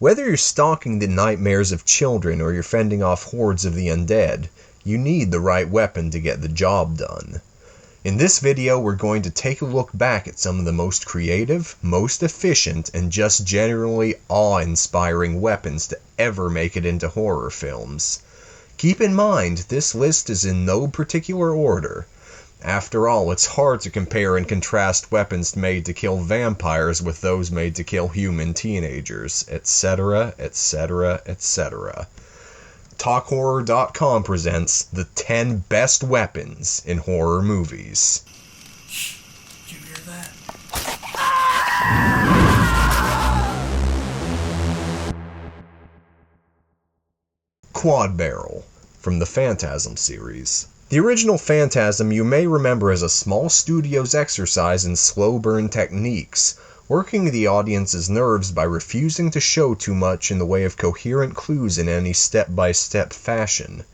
Whether you're stalking the nightmares of children or you're fending off hordes of the undead, you need the right weapon to get the job done. In this video, we're going to take a look back at some of the most creative, most efficient, and just generally awe-inspiring weapons to ever make it into horror films. Keep in mind, this list is in no particular order. After all, it's hard to compare and contrast weapons made to kill vampires with those made to kill human teenagers, etc., etc., etc. TalkHorror.com presents the 10 best weapons in horror movies. Shh, did you hear that? Quad Barrel, from the Phantasm series. The original Phantasm you may remember as a small studio's exercise in slow burn techniques, working the audience's nerves by refusing to show too much in the way of coherent clues in any step-by-step fashion.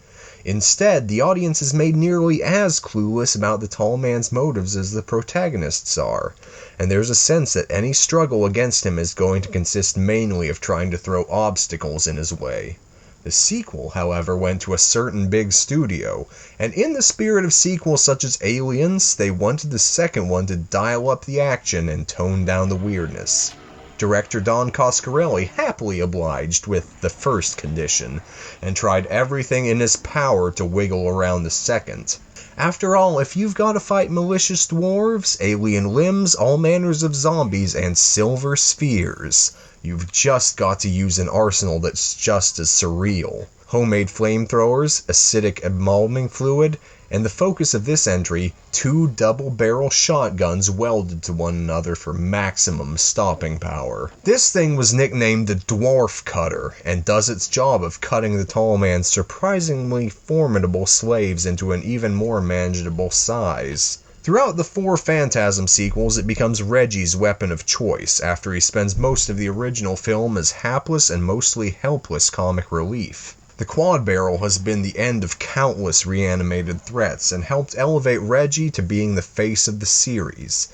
Instead, the audience is made nearly as clueless about the tall man's motives as the protagonists are, and there's a sense that any struggle against him is going to consist mainly of trying to throw obstacles in his way. The sequel, however, went to a certain big studio, and in the spirit of sequels such as Aliens, they wanted the second one to dial up the action and tone down the weirdness. Director Don Coscarelli happily obliged with the first condition, and tried everything in his power to wiggle around the second. After all, if you've got to fight malicious dwarves, alien limbs, all manners of zombies, and silver spheres, you've just got to use an arsenal that's just as surreal. Homemade flamethrowers, acidic embalming fluid, and the focus of this entry, 2 double-barrel shotguns welded to one another for maximum stopping power. This thing was nicknamed the dwarf-cutter, and does its job of cutting the tall man's surprisingly formidable slaves into an even more manageable size. Throughout the 4 Phantasm sequels, it becomes Reggie's weapon of choice, after he spends most of the original film as hapless and mostly helpless comic relief. The quad barrel has been the end of countless reanimated threats and helped elevate Reggie to being the face of the series.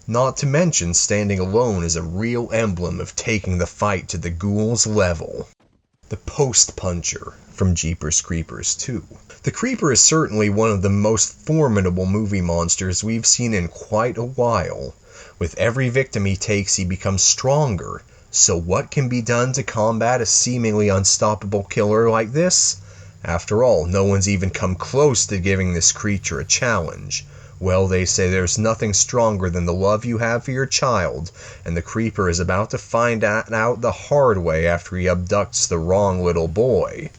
Not to mention, standing alone is a real emblem of taking the fight to the ghouls level. The Post Puncher, from Jeepers Creepers 2. The Creeper is certainly one of the most formidable movie monsters we've seen in quite a while. With every victim he takes, he becomes stronger. So what can be done to combat a seemingly unstoppable killer like this? After all, no one's even come close to giving this creature a challenge. Well, they say there's nothing stronger than the love you have for your child, and the Creeper is about to find that out the hard way after he abducts the wrong little boy.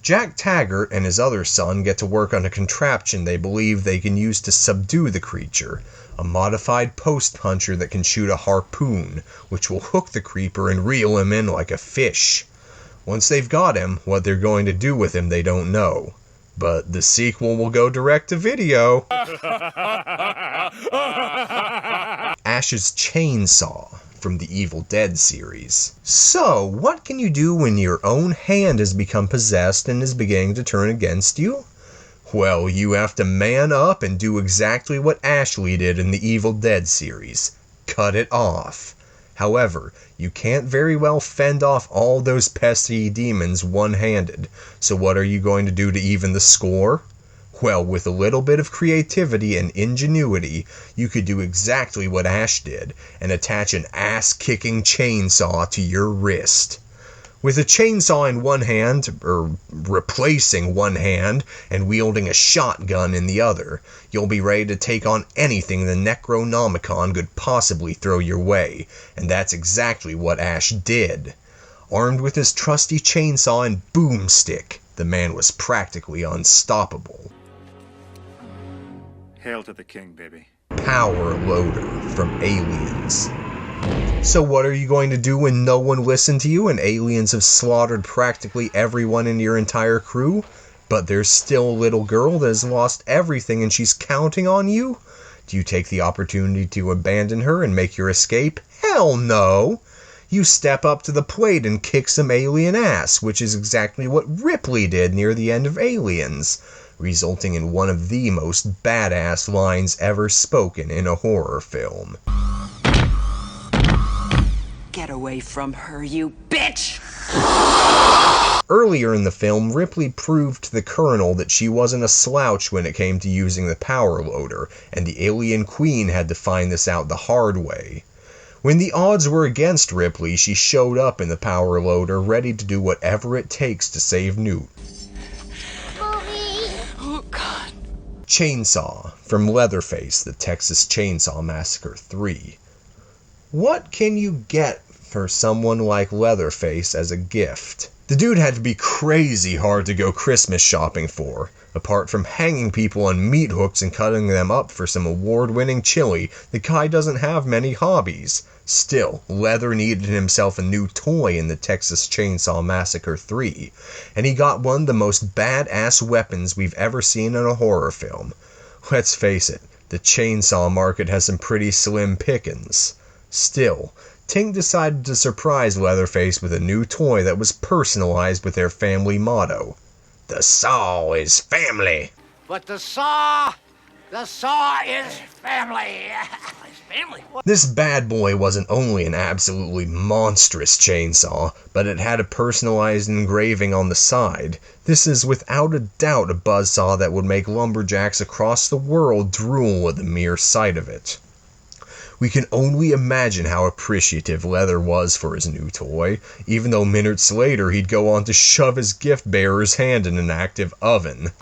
Jack Taggart and his other son get to work on a contraption they believe they can use to subdue the creature, a modified post puncher that can shoot a harpoon, which will hook the creeper and reel him in like a fish. Once they've got him, what they're going to do with him they don't know. But the sequel will go direct to video. Ash's Chainsaw, from the Evil Dead series. So, what can you do when your own hand has become possessed and is beginning to turn against you? Well, you have to man up and do exactly what Ashley did in the Evil Dead series. Cut it off. However, you can't very well fend off all those pesky demons one-handed, so what are you going to do to even the score? Well, with a little bit of creativity and ingenuity, you could do exactly what Ash did, and attach an ass-kicking chainsaw to your wrist. With a chainsaw in one hand, replacing one hand, and wielding a shotgun in the other, you'll be ready to take on anything the Necronomicon could possibly throw your way, and that's exactly what Ash did. Armed with his trusty chainsaw and boomstick, the man was practically unstoppable. Hail to the king, baby. Power Loader, from Aliens. So what are you going to do when no one listened to you and aliens have slaughtered practically everyone in your entire crew? But there's still a little girl that has lost everything and she's counting on you? Do you take the opportunity to abandon her and make your escape? Hell no! You step up to the plate and kick some alien ass, which is exactly what Ripley did near the end of Aliens. resulting in one of the most badass lines ever spoken in a horror film. Get away from her, you bitch! Earlier in the film, Ripley proved to the Colonel that she wasn't a slouch when it came to using the power loader, and the alien queen had to find this out the hard way. When the odds were against Ripley, she showed up in the power loader, ready to do whatever it takes to save Newt. Oh, God. Chainsaw from Leatherface, the Texas Chainsaw Massacre 3. What can you get for someone like Leatherface as a gift? The dude had to be crazy hard to go Christmas shopping for. Apart from hanging people on meat hooks and cutting them up for some award-winning chili, the guy doesn't have many hobbies. Still, Leather needed himself a new toy in the Texas Chainsaw Massacre 3, and he got one of the most badass weapons we've ever seen in a horror film. Let's face it, the chainsaw market has some pretty slim pickings. Still, Tink decided to surprise Leatherface with a new toy that was personalized with their family motto. The saw is family. But the saw is family. It's family. This bad boy wasn't only an absolutely monstrous chainsaw, but it had a personalized engraving on the side. This is without a doubt a buzzsaw that would make lumberjacks across the world drool at the mere sight of it. We can only imagine how appreciative Leather was for his new toy, even though minutes later he'd go on to shove his gift bearer's hand in an active oven.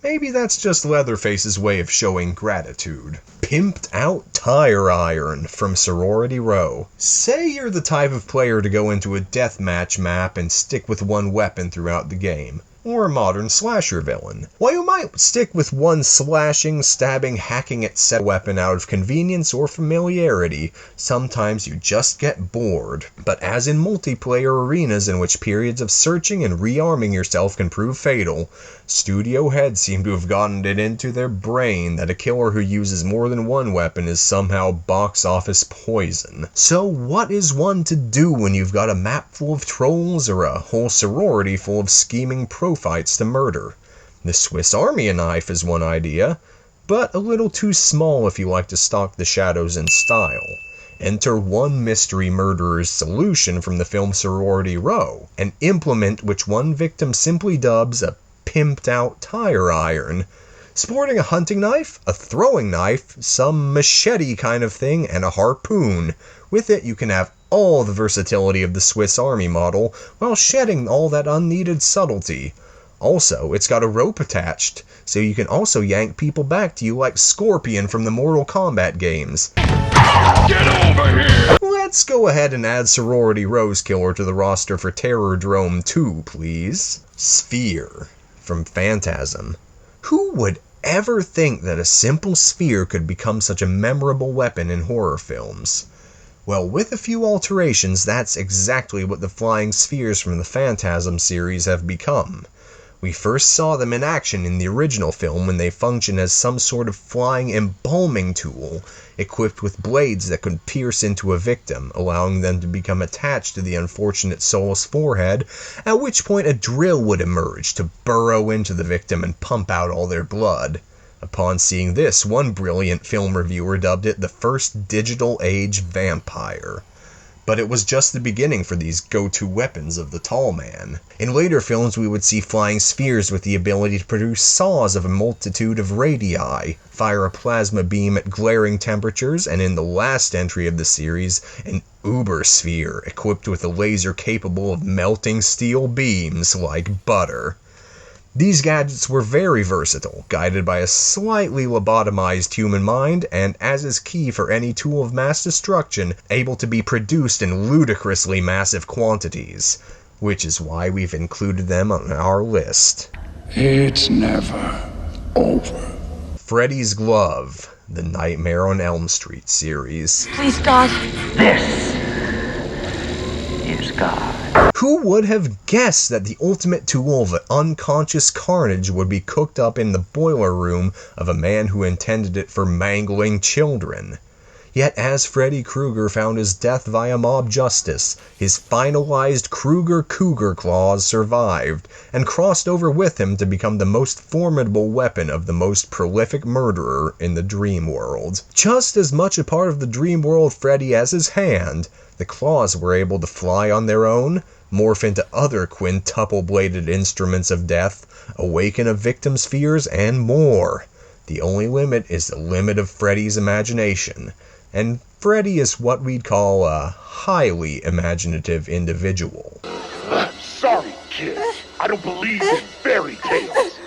Maybe that's just Leatherface's way of showing gratitude. Pimped out tire iron from Sorority Row. Say you're the type of player to go into a deathmatch map and stick with one weapon throughout the game. Or a modern slasher villain. While you might stick with one slashing, stabbing, hacking etc. weapon out of convenience or familiarity, sometimes you just get bored. But as in multiplayer arenas in which periods of searching and rearming yourself can prove fatal, studio heads seem to have gotten it into their brain that a killer who uses more than one weapon is somehow box office poison. So what is one to do when you've got a map full of trolls or a whole sorority full of scheming fights to murder? The Swiss Army knife is one idea, but a little too small if you like to stalk the shadows in style. Enter one mystery murderer's solution from the film Sorority Row, an implement which one victim simply dubs a pimped out tire iron. Sporting a hunting knife, a throwing knife, some machete kind of thing, and a harpoon. With it you can have all the versatility of the Swiss Army model while shedding all that unneeded subtlety. Also, it's got a rope attached, so you can also yank people back to you like Scorpion from the Mortal Kombat games. Get over here! Let's go ahead and add Sorority Rose Killer to the roster for Terrordrome 2, please. Sphere from Phantasm. Who would ever think that a simple sphere could become such a memorable weapon in horror films? Well, with a few alterations, that's exactly what the flying spheres from the Phantasm series have become. We first saw them in action in the original film when they functioned as some sort of flying embalming tool, equipped with blades that could pierce into a victim, allowing them to become attached to the unfortunate soul's forehead, at which point a drill would emerge to burrow into the victim and pump out all their blood. Upon seeing this, one brilliant film reviewer dubbed it the first digital age vampire. But it was just the beginning for these go-to weapons of the tall man. In later films we would see flying spheres with the ability to produce saws of a multitude of radii, fire a plasma beam at glaring temperatures, and in the last entry of the series, an uber sphere equipped with a laser capable of melting steel beams like butter. These gadgets were very versatile, guided by a slightly lobotomized human mind, and as is key for any tool of mass destruction, able to be produced in ludicrously massive quantities, which is why we've included them on our list. It's never over. Freddys Glove, the Nightmare on Elm Street series. Please, God. This is God. Who would have guessed that the ultimate tool of unconscious carnage would be cooked up in the boiler room of a man who intended it for mangling children? Yet as Freddy Krueger found his death via mob justice, his finalized Krueger Cougar claws survived and crossed over with him to become the most formidable weapon of the most prolific murderer in the dream world. Just as much a part of the dream world Freddy as his hand, the claws were able to fly on their own, morph into other quintuple-bladed instruments of death, awaken a victim's fears, and more. The only limit is the limit of Freddy's imagination, and Freddy is what we'd call a highly imaginative individual. Sorry, kid. I don't believe in fairy tales.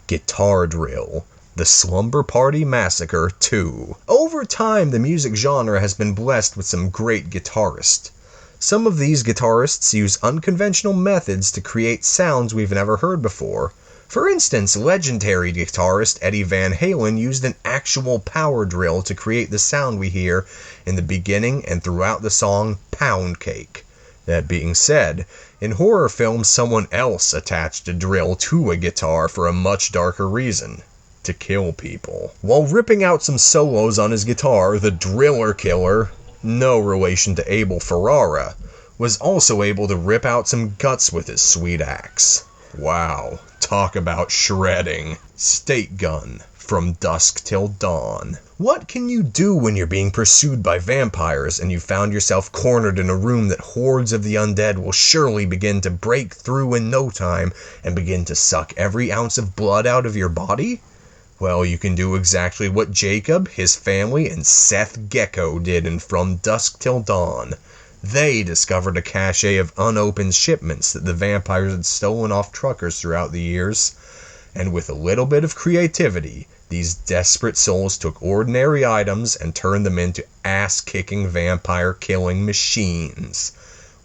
Guitar Drill: The Slumber Party Massacre 2. Over time, the music genre has been blessed with some great guitarists. Some of these guitarists use unconventional methods to create sounds we've never heard before. For instance, legendary guitarist Eddie Van Halen used an actual power drill to create the sound we hear in the beginning and throughout the song Pound Cake. That being said, in horror films someone else attached a drill to a guitar for a much darker reason: to kill people. While ripping out some solos on his guitar, the Driller Killer, no relation to Abel Ferrara, was also able to rip out some guts with his sweet axe. Wow, talk about shredding. Stake Gun: From Dusk Till Dawn. What can you do when you're being pursued by vampires and you found yourself cornered in a room that hordes of the undead will surely begin to break through in no time and begin to suck every ounce of blood out of your body? Well, you can do exactly what Jacob, his family, and Seth Gecko did in From Dusk Till Dawn. They discovered a cache of unopened shipments that the vampires had stolen off truckers throughout the years. And with a little bit of creativity, these desperate souls took ordinary items and turned them into ass-kicking vampire-killing machines.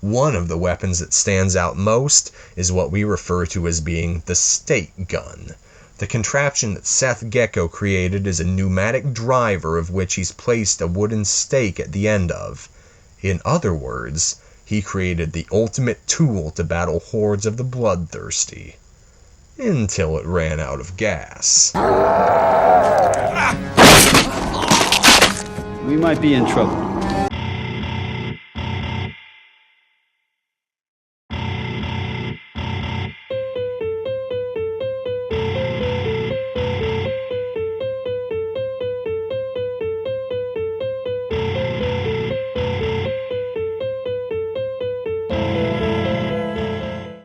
One of the weapons that stands out most is what we refer to as being the Stake Gun. The contraption that Seth Gecko created is a pneumatic driver of which he's placed a wooden stake at the end of. In other words, he created the ultimate tool to battle hordes of the bloodthirsty. Until it ran out of gas. We might be in trouble.